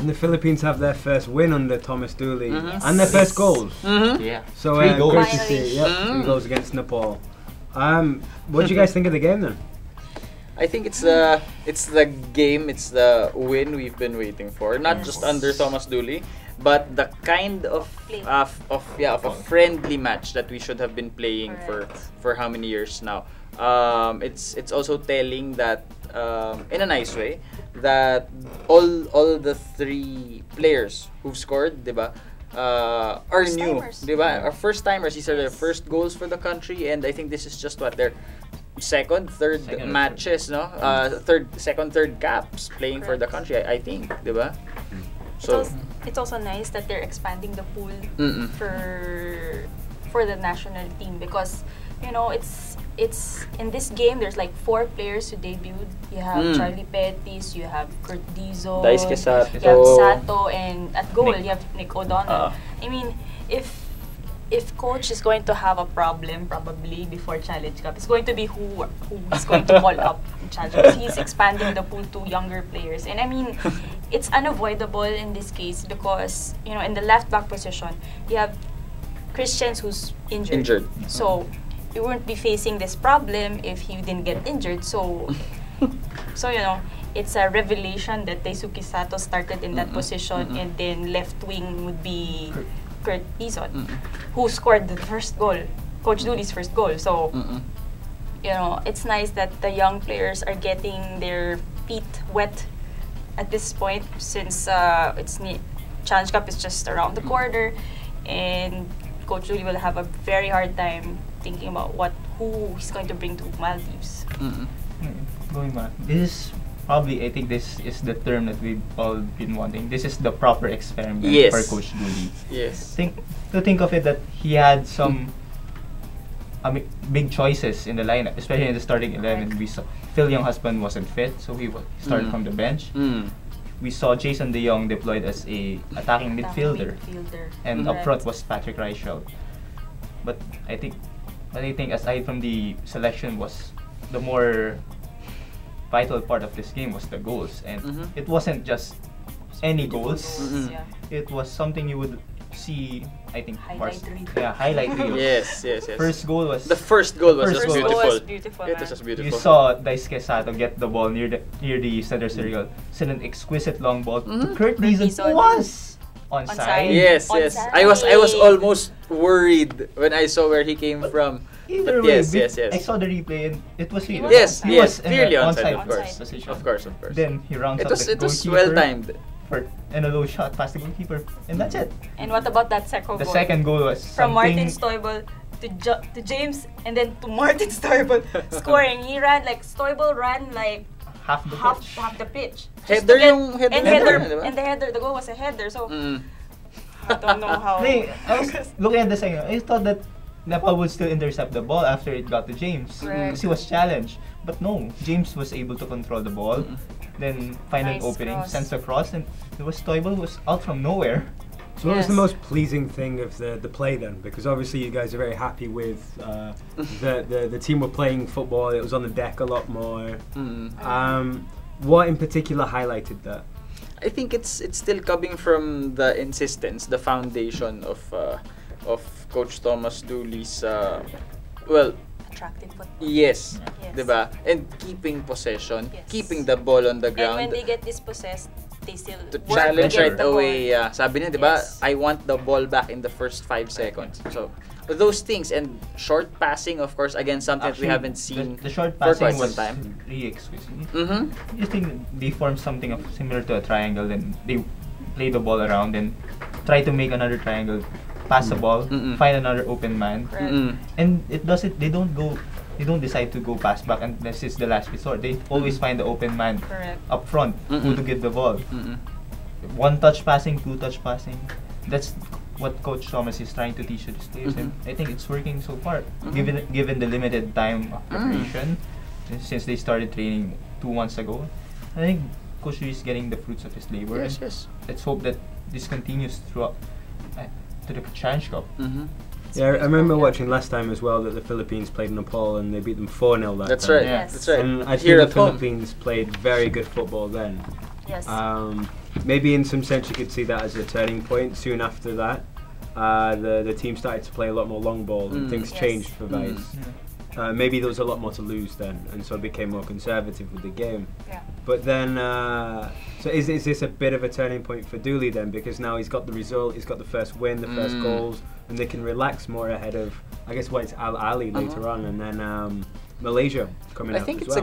And the Philippines have their first win under Thomas Dooley Yes. and their first goals. Yeah. So 3 goals. great to see. Yep, 3 goals against Nepal. What do you guys think of the game then? I think it's the game, it's the win we've been waiting for. Not just under Thomas Dooley, but the kind of a friendly match that we should have been playing for how many years now. It's also telling that in a nice way that all the 3 players who've scored, diba, are new, diba? Are first timers. These are their first goals for the country, and I think this is just what their second, third matches, no? Third caps playing for the country, I think, diba? So it's also nice that they're expanding the pool for the national team, because you know it's in this game there's like 4 players who debuted. You have Charlie Pettis, you have Kurt Dizon, Dice Quesato. you have Sato, and at goal you have Nick O'Donnell. I mean, if coach is going to have a problem probably before Challenge Cup, it's going to be who is going to call up in Challenge Cup. He's expanding the pool to younger players, and I mean it's unavoidable in this case because you know in the left back position you have Christians who's injured. So you wouldn't be facing this problem if he didn't get injured. So you know it's a revelation that Daisuke Sato started in that position, and then left wing would be Kurt Dizon, who scored the first goal, Coach Dooley's first goal. So, you know, it's nice that the young players are getting their feet wet at this point, since Challenge Cup is just around the corner, and Coach Dooley will have a very hard time thinking about who he's going to bring to Maldives. Going back, this is probably, I think this is the term that we've all been wanting. This is the proper experiment for Coach Dooley. Yes. Think of it that he had some big choices in the lineup, especially in the starting 11. We saw Phil Younghusband wasn't fit, so he started from the bench. We saw Jason De Jong deployed as a attacking midfielder. And up front was Patrick Reichelt. But I think aside from the selection, was the more vital part of this game was the goals, and it wasn't just any goals. It was something you would see, I think, highlight reel. Yes. First goal was The first goal was just was beautiful. beautiful. It was just beautiful. You saw Daisuke Sato get the ball near the center circle, send an exquisite long ball to Kurt Dizon, who was onside. Yes. I was almost worried when I saw where he came from. Either way, yes. I saw the replay and it was really Yes, he was in clearly the onside, onside position. Of course. Then he rounds It up was the goalkeeper well timed. And a low shot past the goalkeeper, and that's it. And what about that second goal? The second goal was from Martin Stoibel to James, and then to Martin Stoibel scoring. He ran like Stoibel ran like half the pitch. Header And the header, the goal was a header. So I don't know how. I was looking at the second. I thought that Nepal would still intercept the ball after it got to James, because he was challenged. But no, James was able to control the ball, then find an opening, sends a cross, and it was Stoibel who was out from nowhere. So what was the most pleasing thing of the play then? Because obviously you guys are very happy with the team were playing football. It was on the deck a lot more. What in particular highlighted that? I think it's still coming from the insistence, the foundation of Coach Thomas Dooley's attractive football. Yes. Diba? And keeping possession, keeping the ball on the ground. And when they get dispossessed, they still to challenge right away. Sabi niya, diba? Yes. I want the ball back in the first 5 seconds. So those things, and short passing, of course, again, something Actually, that we haven't seen the short for passing quite some was time. really exquisite. You think they formed something similar to a triangle, then they play the ball around and try to make another triangle, pass the ball, find another open man, and it doesn't. They don't decide to go pass back unless it's the last resort. They always find the open man up front who to give the ball. One touch passing, two touch passing. That's what Coach Thomas is trying to teach to these players, and I think it's working so far. Given the limited time of preparation, since they started training 2 months ago, I think Coach Lee is getting the fruits of his labor. Yes. Let's hope that this continues throughout to the Challenge Cup. Yeah, I remember watching last time as well that the Philippines played Nepal and they beat them 4-0 that That's time. right. Yes. That's right. And I Here think at the home. Philippines played very good football then. Yes. maybe in some sense you could see that as a turning point. Soon after that, the team started to play a lot more long ball, and things changed for Vice. Maybe there was a lot more to lose then, and so became more conservative with the game. Yeah. But then, so is this a bit of a turning point for Dooley then? Because now he's got the result, he's got the first win, the first goals, and they can relax more ahead of, I guess, it's Al Ali later on, and then Malaysia coming up. I think as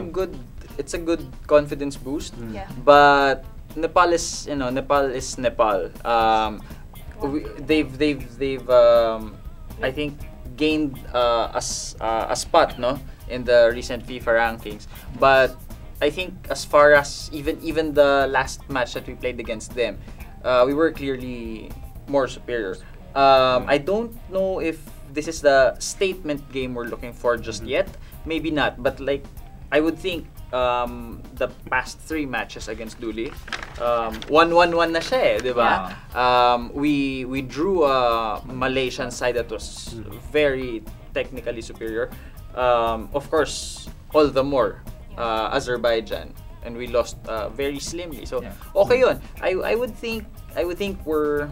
it's a good confidence boost. Yeah. But Nepal is Nepal. They've I think gained a spot in the recent FIFA rankings, but I think as far as even the last match that we played against them, we were clearly more superior. I don't know if this is the statement game we're looking for just yet. Maybe not, but like I would think the past 3 matches against Dooley, 1-1-1 na siya eh, di ba? We drew a Malaysian side that was very technically superior. Of course, all the more Azerbaijan, and we lost very slimly. So okay yun. I think we're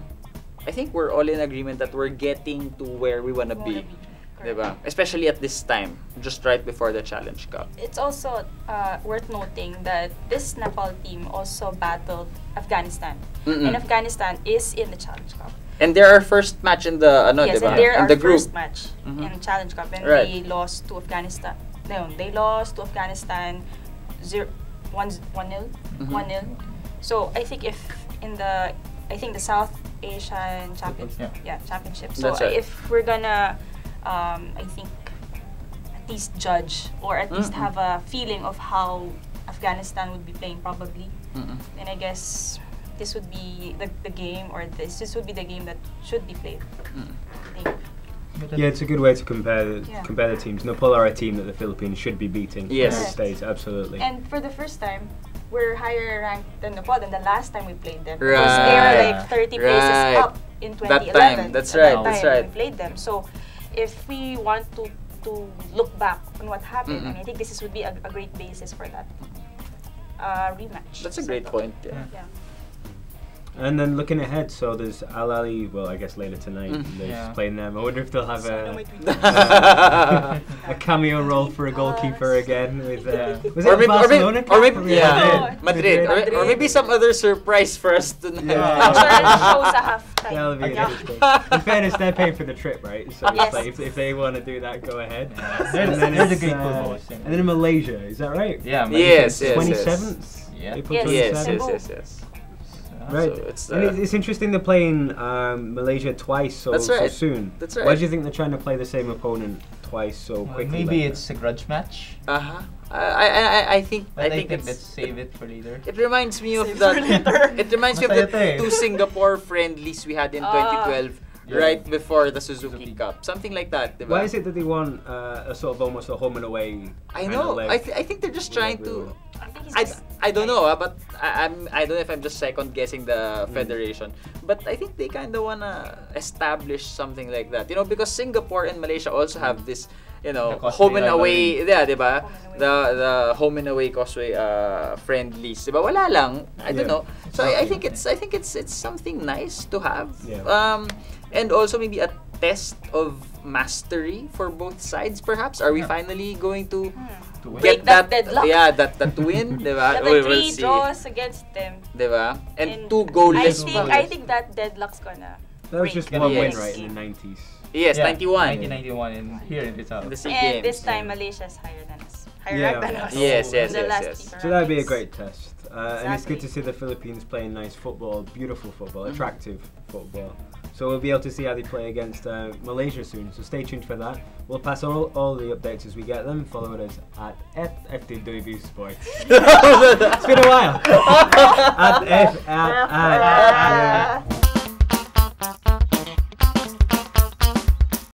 all in agreement that we're getting to where we wanna be. Diba? Especially at this time, just right before the Challenge Cup. It's also worth noting that this Nepal team also battled Afghanistan. And Afghanistan is in the Challenge Cup. And they're our first match in the yes, diba? And they're our the group. first match in the Challenge Cup, and they lost to Afghanistan. No, they lost to Afghanistan 1-0. So I think if in the South Asian Championship. So That's right. if we're gonna I think at least judge or at least have a feeling of how Afghanistan would be playing probably, then I guess this would be the game, or this would be the game that should be played. I think. Yeah, it's a good way to compare the teams. Nepal are a team that the Philippines should be beating. Yes. At this stage, absolutely. And for the first time, we're higher ranked than Nepal than the last time we played them. Right. Because they were like 30 places up in 2011. That time, that's right. That's right. We played them. So if we want to look back on what happened, and I think this would be a great basis for that rematch. That's a great point. Yeah. And then looking ahead, so there's Al Ali, well, I guess later tonight, they're playing them. I wonder if they'll have a cameo role for a goalkeeper again. With, was it Barcelona? Or maybe Madrid. Or maybe some other surprise for us tonight. Shows a half-time. That'll be interesting. In fairness, they're paying for the trip, right? So it's like, if they want to do that, go ahead. And then there's a great football. And then in Malaysia, is that right? Yeah. Yes. 27th? Yeah. April 27th? Yes. Right. So it's interesting they're playing Malaysia twice so soon. That's right. Why do you think they're trying to play the same opponent twice so quickly? Maybe it's a grudge match. I think let's save it for later. It reminds me of the 2 Singapore friendlies we had in 2012. Right before the Suzuki Cup, something like that. Diba? Why is it that they want a sort of almost a home and away? I know. I think they're just trying to. I don't know, but I don't know if I'm just second guessing the federation, but I think they kind of wanna establish something like that, because Singapore and Malaysia also have this, home and away, diba? The home and away causeway friendlies, diba? Wala lang. I don't know. So I think it's something nice to have. Yeah. And also maybe a test of mastery for both sides, perhaps. Are we finally going to get that deadlock? Yeah, that win, diba? The 3 draws against them, diba? And 2 goalless. I think that deadlock's gonna. That was just one win, right, in the 90s. Yes, 91. 1991 in here in Rizal. In the SEA And Games. this time Malaysia's higher than us. Higher ranked than us. Yes. So that'd be a great test. And it's good to see the Philippines playing nice football, beautiful football, attractive football. So we'll be able to see how they play against Malaysia soon. So stay tuned for that. We'll pass all the updates as we get them. Follow us at FTW Sports. It's been a while.